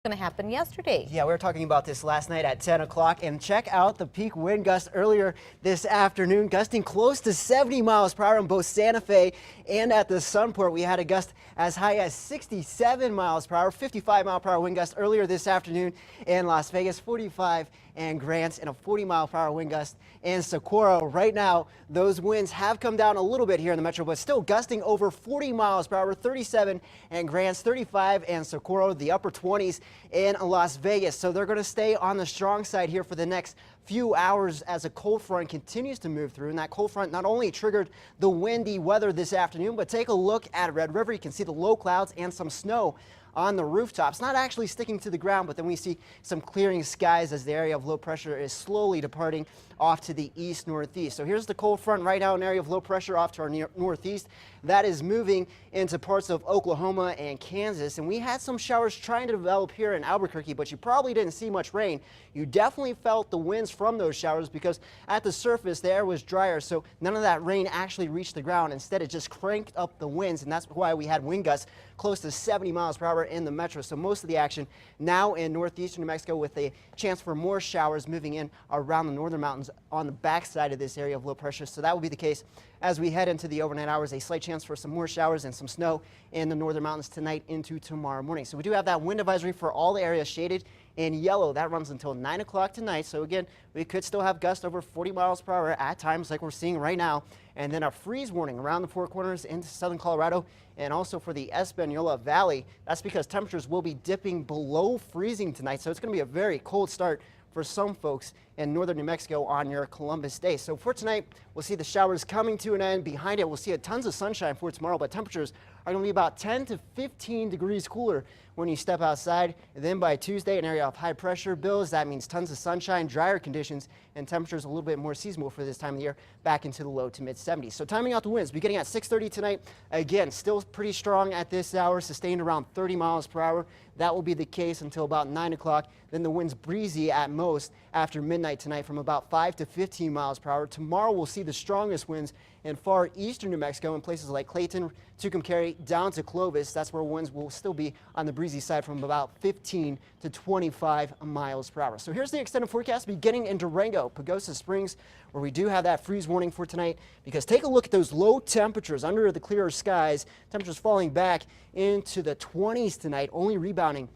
Going to happen yesterday. Yeah, we were talking about this last night at 10 o'clock, and check out the peak wind gust earlier this afternoon, gusting close to 70 miles per hour in both Santa Fe and at the Sunport. We had a gust as high as 67 miles per hour, 55 mile per hour wind gust earlier this afternoon in Las Vegas, 45 and Grants, and a 40 mile per hour wind gust in Socorro. Right now, those winds have come down a little bit here in the metro, but still gusting over 40 miles per hour, 37 and Grants, 35 and Socorro, the upper 20s in Las Vegas. So they're going to stay on the strong side here for the next few hours as a cold front continues to move through. And that cold front not only triggered the windy weather this afternoon, but take a look at Red River. You can see the low clouds and some snow on the rooftops, not actually sticking to the ground, but then we see some clearing skies as the area of low pressure is slowly departing off to the east northeast. So here's the cold front right now, an area of low pressure off to our northeast that is moving into parts of Oklahoma and Kansas. And we had some showers trying to develop here in Albuquerque, but you probably didn't see much rain. You definitely felt the winds from those showers because at the surface the air was drier, so none of that rain actually reached the ground. Instead, it just cranked up the winds, and that's why we had wind gusts close to 70 miles per hour in the metro. So most of the action now in northeastern New Mexico, with a chance for more showers moving in around the northern mountains on the backside of this area of low pressure. So that will be the case as we head into the overnight hours. A slight chance for some more showers and some snow in the northern mountains tonight into tomorrow morning. So we do have that wind advisory for all the areas shaded in yellow. That runs until 9 o'clock tonight. So again, we could still have gusts over 40 miles per hour at times like we're seeing right now. And then a freeze warning around the Four Corners into southern Colorado and also for the Espanola Valley. That's because temperatures will be dipping below freezing tonight. So it's going to be a very cold start for some folks in northern New Mexico on your Columbus Day. So for tonight, we'll see the showers coming to an end. Behind it, we'll see tons of sunshine for tomorrow, but temperatures are going to be about 10 to 15 degrees cooler when you step outside. And then by Tuesday, an area of high pressure builds. That means tons of sunshine, drier conditions, and temperatures a little bit more seasonal for this time of the year, back into the low to mid 70s. So timing out the winds beginning at 6:30 tonight. Again, still pretty strong at this hour, sustained around 30 miles per hour. That will be the case until about 9 o'clock. Then the winds breezy at most after midnight tonight from about 5 to 15 miles per hour. Tomorrow we'll see the strongest winds in far eastern New Mexico in places like Clayton, Tucumcari, down to Clovis. That's where winds will still be on the breezy side from about 15 to 25 miles per hour. So here's the extended forecast beginning in Durango, Pagosa Springs, where we do have that freeze warning for tonight, because take a look at those low temperatures under the clearer skies. Temperatures falling back into the 20s tonight, only rebounding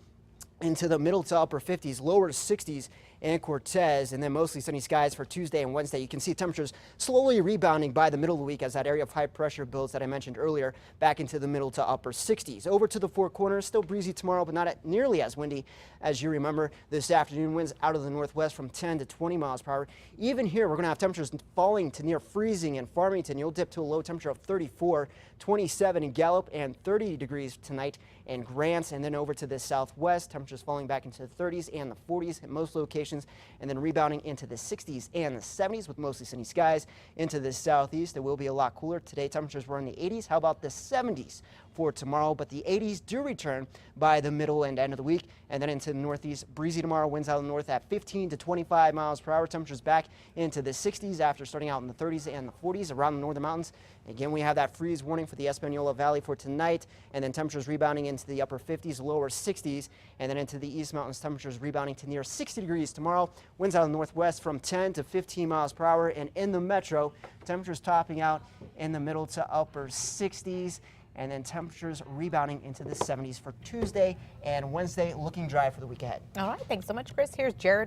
into the middle to upper 50s, lower 60s in Cortez, and then mostly sunny skies for Tuesday and Wednesday. You can see temperatures slowly rebounding by the middle of the week as that area of high pressure builds that I mentioned earlier back into the middle to upper 60s. Over to the Four Corners, still breezy tomorrow, but not nearly as windy as you remember this afternoon. Winds out of the northwest from 10 to 20 miles per hour. Even here, we're going to have temperatures falling to near freezing in Farmington. You'll dip to a low temperature of 34, 27 in Gallup, and 30 degrees tonight in Grants. And then over to the southwest, temperatures falling back into the 30s and the 40s at most locations, and then rebounding into the 60s and the 70s with mostly sunny skies. Into the southeast, it will be a lot cooler. Today, temperatures were in the 80s. How about the 70s for tomorrow? But the 80s do return by the middle and end of the week. And then into the northeast, breezy tomorrow, winds out of the north at 15 to 25 miles per hour. Temperatures back into the 60s after starting out in the 30s and the 40s around the northern mountains. Again, we have that freeze warning for the Espanola Valley for tonight, and then temperatures rebounding into the upper 50s, lower 60s, and then into the East Mountains, temperatures rebounding to near 60 degrees tomorrow. Winds out of the northwest from 10 to 15 miles per hour, and in the metro, temperatures topping out in the middle to upper 60s, and then temperatures rebounding into the 70s for Tuesday and Wednesday, looking dry for the week ahead. All right, thanks so much, Chris. Here's Jared.